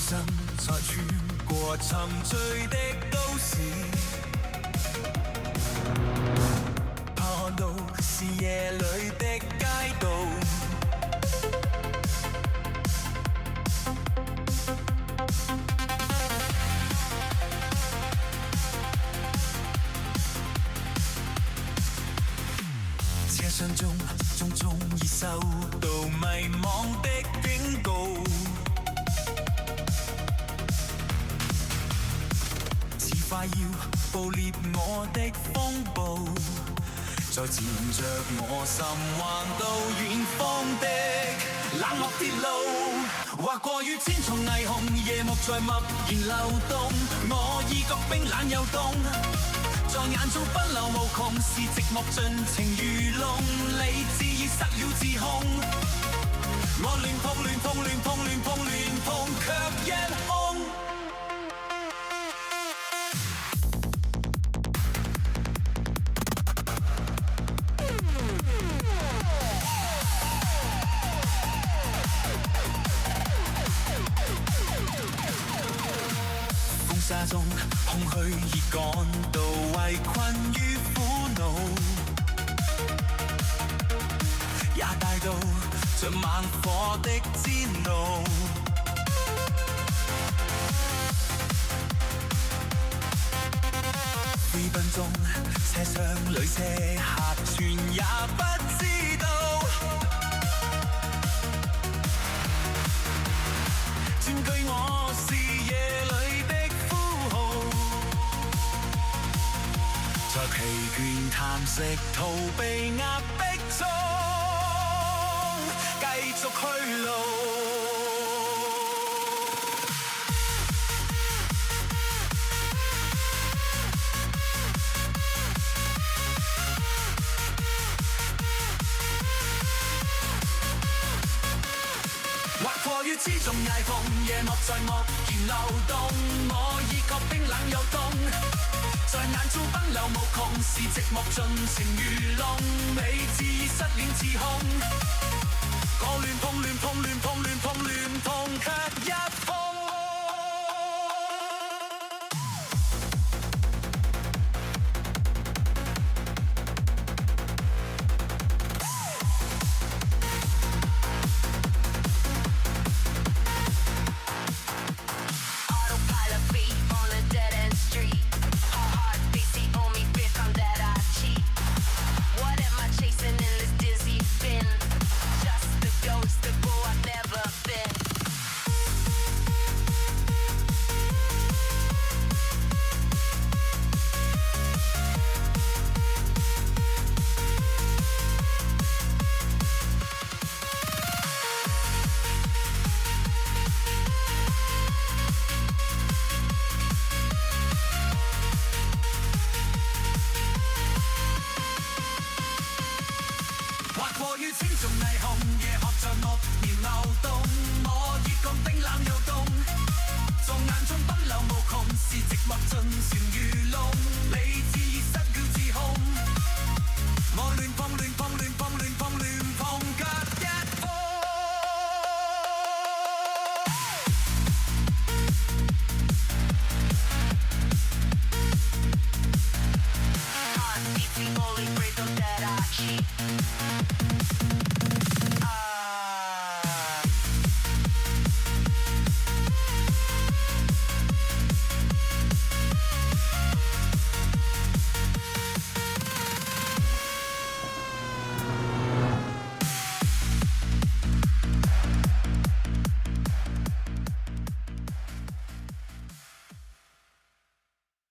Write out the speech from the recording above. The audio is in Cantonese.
生在穿過沉醉的都市，怕看到是夜裏的街道。車廂中種種已受到迷惘的警告，似快要捕獵我的風暴，在纏着我心橫到遠方的冷漠鐵路，劃過於千重霓虹，夜幕在默然流動，我已覺冰冷又凍。在眼中奔流無窮，是寂寞盡情愚弄，理智已失了自控。我亂碰亂碰亂碰亂碰亂碰，卻一空。風沙中空虛已趕到，圍困於苦惱，也帶到像猛火的煎熬。飛奔中，車廂裏車客全也不知道，佔據我視野裏的呼號，在疲倦嘆息逃避壓迫中繼續去路。劃過於千重霓虹，夜幕在默然流動，我已覺冰冷又凍。在眼中奔流無窮，是寂寞盡情愚弄，理智已失了自控。我亂碰亂碰亂碰亂碰亂碰，卻一碰。過於千重霓虹，夜幕在默然流動，我已覺冰冷又凍。在眼中奔流無窮，是寂寞盡情愚弄，理智已失了自控。我亂碰亂